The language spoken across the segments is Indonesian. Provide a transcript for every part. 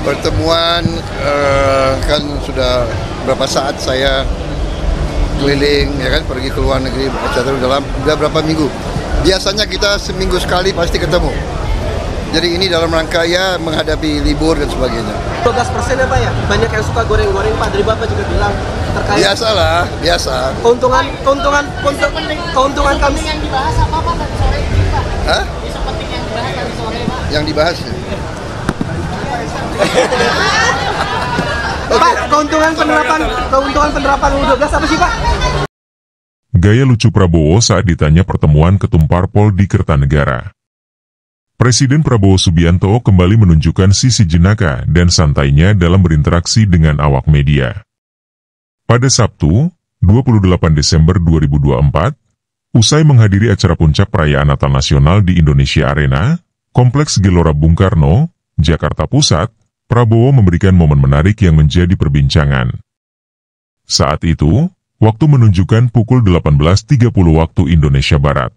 Pertemuan kan sudah berapa saat saya keliling, ya kan, pergi ke luar negeri, udah berapa minggu. Biasanya kita seminggu sekali pasti ketemu. Jadi ini dalam rangka ya menghadapi libur dan sebagainya. 12% ya Pak ya? Banyak yang suka goreng-goreng Pak, dari Bapak juga bilang terkait. Biasalah, biasa. Keuntungan kami. Yang dibahas apa Pak tadi sore Pak? Hah? Isu penting yang dibahas tadi sore Pak? Yang dibahas ya? Pak, keuntungan penerapan U12 apa sih Pak? Gaya lucu Prabowo saat ditanya pertemuan ketum parpol di Kertanegara. Presiden Prabowo Subianto kembali menunjukkan sisi jenaka dan santainya dalam berinteraksi dengan awak media. Pada Sabtu, 28 Desember 2024, usai menghadiri acara puncak perayaan Natal Nasional di Indonesia Arena, Kompleks Gelora Bung Karno, Jakarta Pusat, Prabowo memberikan momen menarik yang menjadi perbincangan. Saat itu, waktu menunjukkan pukul 18.30 waktu Indonesia Barat.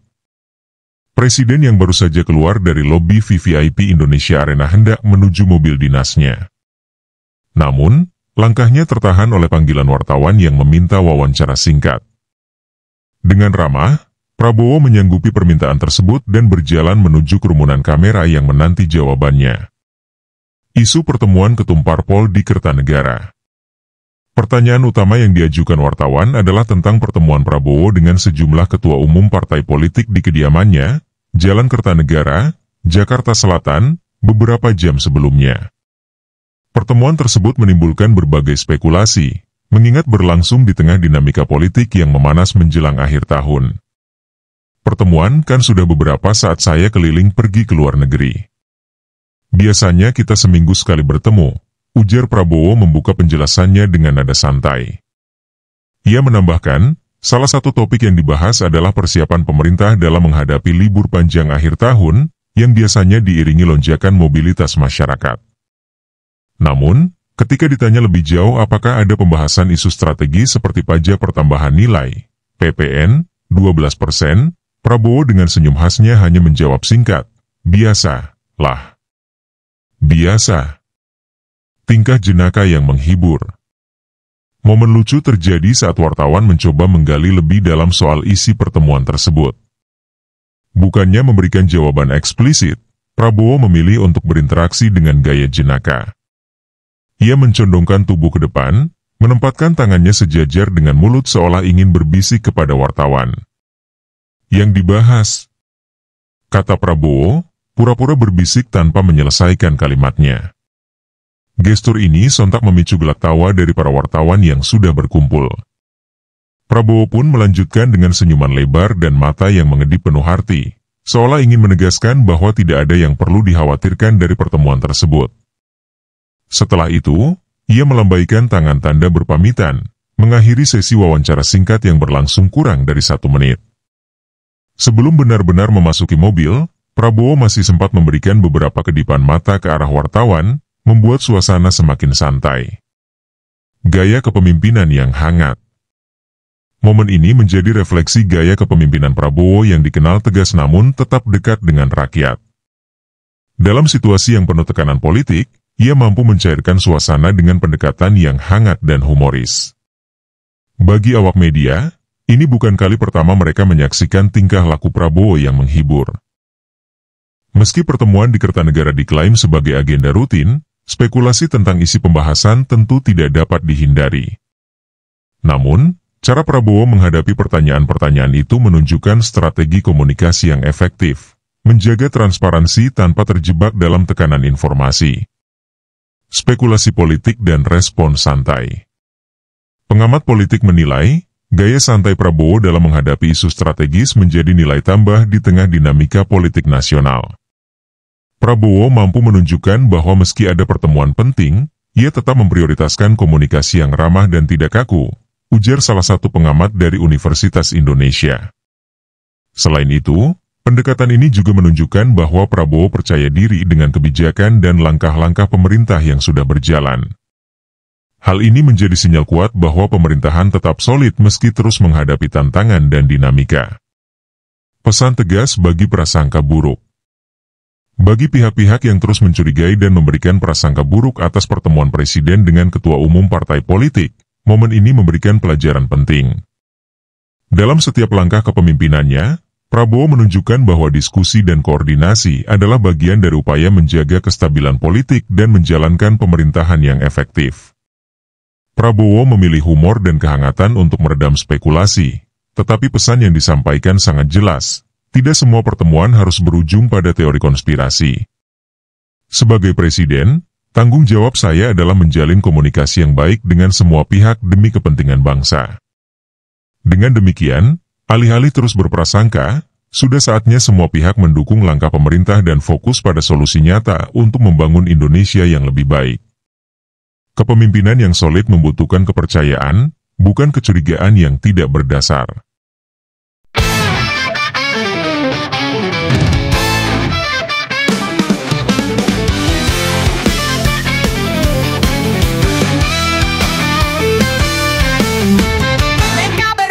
Presiden yang baru saja keluar dari lobi VVIP Indonesia Arena hendak menuju mobil dinasnya. Namun, langkahnya tertahan oleh panggilan wartawan yang meminta wawancara singkat. Dengan ramah, Prabowo menyanggupi permintaan tersebut dan berjalan menuju kerumunan kamera yang menanti jawabannya. Isu pertemuan ketum parpol di Kertanegara. Pertanyaan utama yang diajukan wartawan adalah tentang pertemuan Prabowo dengan sejumlah ketua umum partai politik di kediamannya, Jalan Kertanegara, Jakarta Selatan, beberapa jam sebelumnya. Pertemuan tersebut menimbulkan berbagai spekulasi, mengingat berlangsung di tengah dinamika politik yang memanas menjelang akhir tahun. Pertemuan kan sudah beberapa saat saya keliling pergi ke luar negeri. Biasanya kita seminggu sekali bertemu, ujar Prabowo membuka penjelasannya dengan nada santai. Ia menambahkan, salah satu topik yang dibahas adalah persiapan pemerintah dalam menghadapi libur panjang akhir tahun, yang biasanya diiringi lonjakan mobilitas masyarakat. Namun, ketika ditanya lebih jauh apakah ada pembahasan isu strategi seperti pajak pertambahan nilai, PPN, 12%, Prabowo dengan senyum khasnya hanya menjawab singkat, biasa, lah. Biasa. Tingkah jenaka yang menghibur. Momen lucu terjadi saat wartawan mencoba menggali lebih dalam soal isi pertemuan tersebut. Bukannya memberikan jawaban eksplisit, Prabowo memilih untuk berinteraksi dengan gaya jenaka. Ia mencondongkan tubuh ke depan, menempatkan tangannya sejajar dengan mulut seolah ingin berbisik kepada wartawan. Yang dibahas, kata Prabowo, pura-pura berbisik tanpa menyelesaikan kalimatnya. Gestur ini sontak memicu gelak tawa dari para wartawan yang sudah berkumpul. Prabowo pun melanjutkan dengan senyuman lebar dan mata yang mengedip penuh arti, seolah ingin menegaskan bahwa tidak ada yang perlu dikhawatirkan dari pertemuan tersebut. Setelah itu, ia melambaikan tangan tanda berpamitan, mengakhiri sesi wawancara singkat yang berlangsung kurang dari 1 menit. Sebelum benar-benar memasuki mobil, Prabowo masih sempat memberikan beberapa kedipan mata ke arah wartawan, membuat suasana semakin santai. Gaya kepemimpinan yang hangat. Momen ini menjadi refleksi gaya kepemimpinan Prabowo yang dikenal tegas namun tetap dekat dengan rakyat. Dalam situasi yang penuh tekanan politik, ia mampu mencairkan suasana dengan pendekatan yang hangat dan humoris. Bagi awak media, ini bukan kali pertama mereka menyaksikan tingkah laku Prabowo yang menghibur. Meski pertemuan di Kertanegara diklaim sebagai agenda rutin, spekulasi tentang isi pembahasan tentu tidak dapat dihindari. Namun, cara Prabowo menghadapi pertanyaan-pertanyaan itu menunjukkan strategi komunikasi yang efektif, menjaga transparansi tanpa terjebak dalam tekanan informasi. Spekulasi politik dan respon santai. Pengamat politik menilai, gaya santai Prabowo dalam menghadapi isu strategis menjadi nilai tambah di tengah dinamika politik nasional. Prabowo mampu menunjukkan bahwa meski ada pertemuan penting, ia tetap memprioritaskan komunikasi yang ramah dan tidak kaku, ujar salah satu pengamat dari Universitas Indonesia. Selain itu, pendekatan ini juga menunjukkan bahwa Prabowo percaya diri dengan kebijakan dan langkah-langkah pemerintah yang sudah berjalan. Hal ini menjadi sinyal kuat bahwa pemerintahan tetap solid meski terus menghadapi tantangan dan dinamika. Pesan tegas bagi prasangka buruk. Bagi pihak-pihak yang terus mencurigai dan memberikan prasangka buruk atas pertemuan Presiden dengan Ketua Umum Partai Politik, momen ini memberikan pelajaran penting. Dalam setiap langkah kepemimpinannya, Prabowo menunjukkan bahwa diskusi dan koordinasi adalah bagian dari upaya menjaga kestabilan politik dan menjalankan pemerintahan yang efektif. Prabowo memilih humor dan kehangatan untuk meredam spekulasi, tetapi pesan yang disampaikan sangat jelas. Tidak semua pertemuan harus berujung pada teori konspirasi. Sebagai presiden, tanggung jawab saya adalah menjalin komunikasi yang baik dengan semua pihak demi kepentingan bangsa. Dengan demikian, alih-alih terus berprasangka, sudah saatnya semua pihak mendukung langkah pemerintah dan fokus pada solusi nyata untuk membangun Indonesia yang lebih baik. Kepemimpinan yang solid membutuhkan kepercayaan, bukan kecurigaan yang tidak berdasar.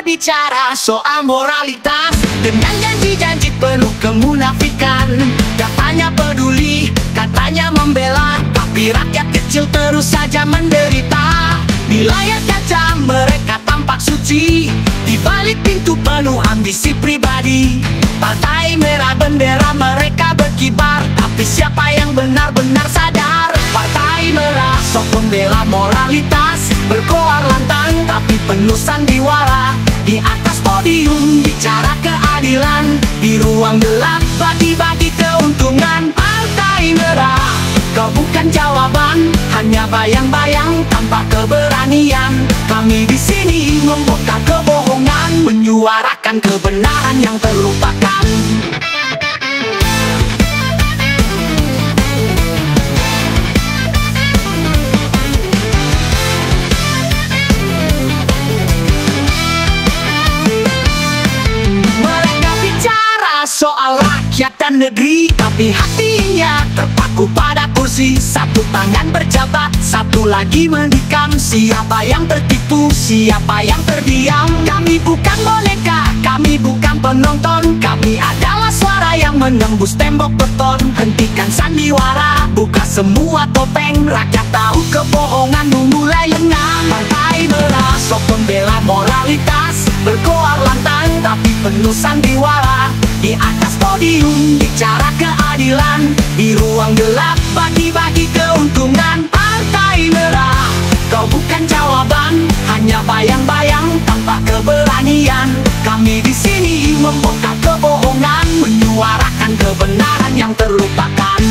Bicara soal moralitas dengan janji-janji penuh kemunafikan. Katanya peduli, katanya membela, tapi rakyat kecil terus saja menderita. Di layar kaca mereka tampak suci, di balik pintu penuh ambisi pribadi. Partai merah bendera mereka berkibar, tapi siapa yang benar-benar sadar? Partai merah sok membela moralitas, berkoar lantang tapi penuh sandiwara. Di atas podium bicara keadilan, di ruang gelap bagi-bagi keuntungan. Partai merah, kau bukan jawaban, hanya bayang-bayang tanpa keberanian. Kami di sini membongkar kebohongan, menyuarakan kebenaran yang terlupakan. Soal rakyat dan negeri, tapi hatinya terpaku pada kursi. Satu tangan berjabat, satu lagi menikam. Siapa yang tertipu, siapa yang terdiam? Kami bukan boneka, kami bukan penonton. Kami adalah suara yang menembus tembok beton. Hentikan sandiwara, buka semua topeng. Rakyat tahu kebohonganmu mulai lengah. Partai merah sok membela moralitas, berkoar lantang tapi penuh sandiwara. Di atas podium bicara keadilan, di ruang gelap bagi-bagi keuntungan. Partai merah, kau bukan jawaban, hanya bayang-bayang tanpa keberanian. Kami di sini membongkar kebohongan, menyuarakan kebenaran yang terlupakan.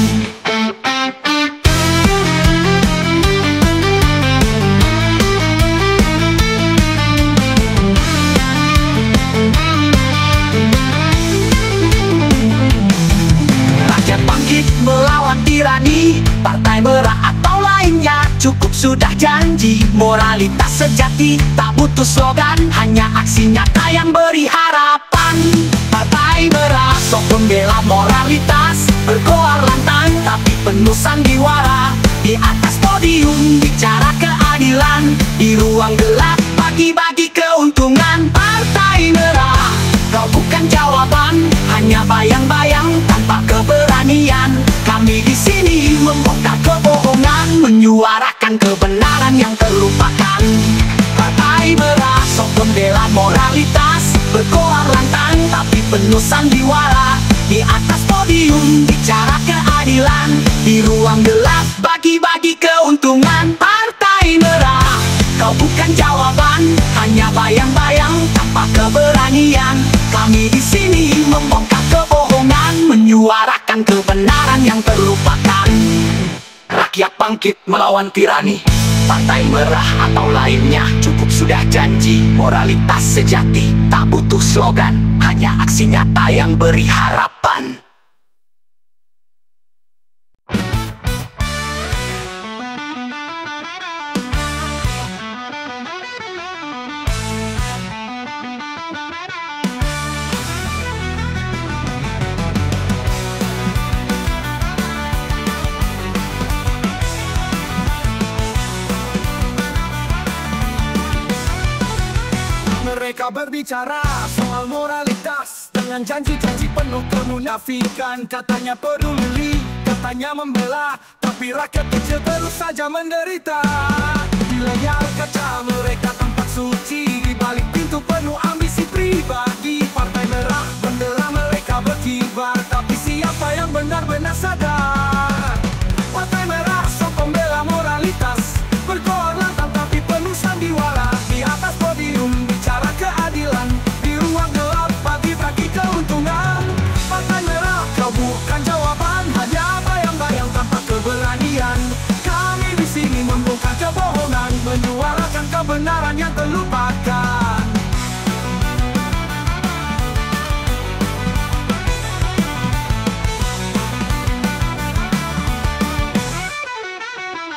Melawan tirani, partai merah atau lainnya, cukup sudah janji. Moralitas sejati, tak butuh slogan, hanya aksi nyata yang beri harapan. Partai merah sok membela moralitas, berkoar lantang tapi penuh sandiwara. Di atas podium bicara keadilan, di ruang gelap bagi-bagi keuntungan. Partai merah, kau bukan jawaban, hanya bayang-bayang tanpa keberanian. Kami di sini membongkar kebohongan, menyuarakan kebenaran yang terlupakan. Partai merah sok membela moralitas, berkoar lantang tapi penuh sandiwara. Di atas podium bicara keadilan, di ruang gelap bagi-bagi keuntungan. Partai merah, kau bukan jawaban, hanya bayang-bayang tanpa keberanian. Kami di sini membongkar kebohongan, menyuarakan kebenaran yang terlupakan. Rakyat bangkit melawan tirani, partai merah atau lainnya, cukup sudah janji. Moralitas sejati, tak butuh slogan, hanya aksi nyata yang beri harapan. Mereka berbicara soal moralitas dengan janji-janji penuh kemunafikan. Katanya peduli, katanya membela, tapi rakyat kecil terus saja menderita. Di layar kaca mereka tampak suci, di balik pintu penuh ambisi pribadi. Partai Merah bendera mereka berkibar, tapi siapa yang benar-benar sadar? Partai Merah sok pembela moralitas, berkoar lantang tapi penuh sandiwara. Di atas podium bicara keadilan, di ruang gelap bagi-bagi keuntungan. Partai Merah, kau bukan jawaban, hanya bayang-bayang tanpa keberanian. Kami di sini membongkar kebohongan, menyuarakan kebenaran yang terlupakan.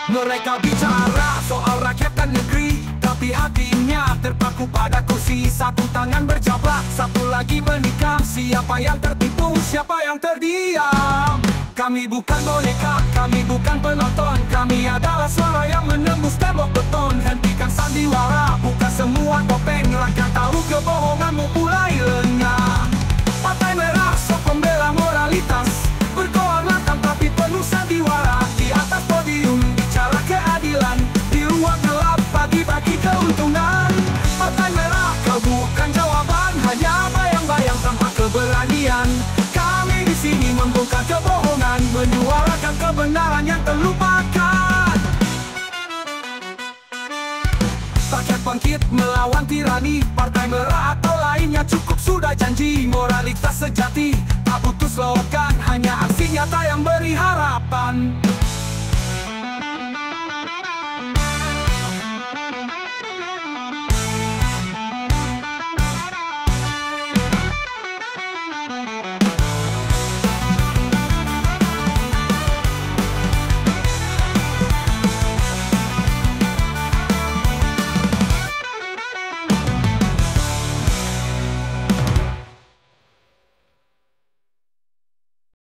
Mereka bicara soal rakyat dan negeri, tapi hatinya terpaku pada kursi. Satu tangan berjabat, satu lagi menikam. Siapa yang tertipu, siapa yang terdiam? Kami bukan boneka, kami bukan penonton. Kami adalah suara yang menembus tembok beton. Hentikan sandiwara, buka semua topeng. Rakyat tahu kebohonganmu mulai lengah. Partai Merah sok pembela moralitas, berkoar lantang tapi penuh sandiwara. Di atas podium bicara keadilan, di ruang gelap bagi-bagi keuntungan. Partai Merah, kau bukan jawaban, hanya bayang-bayang tanpa keberanian. Kami di sini membongkar kebohongan, menyuarakan kebenaran yang terlupakan. Rakyat bangkit melawan tirani, Partai Merah atau lainnya cukup sudah janji. Moralitas sejati tak butuh slogan, hanya aksi nyata yang beri harapan.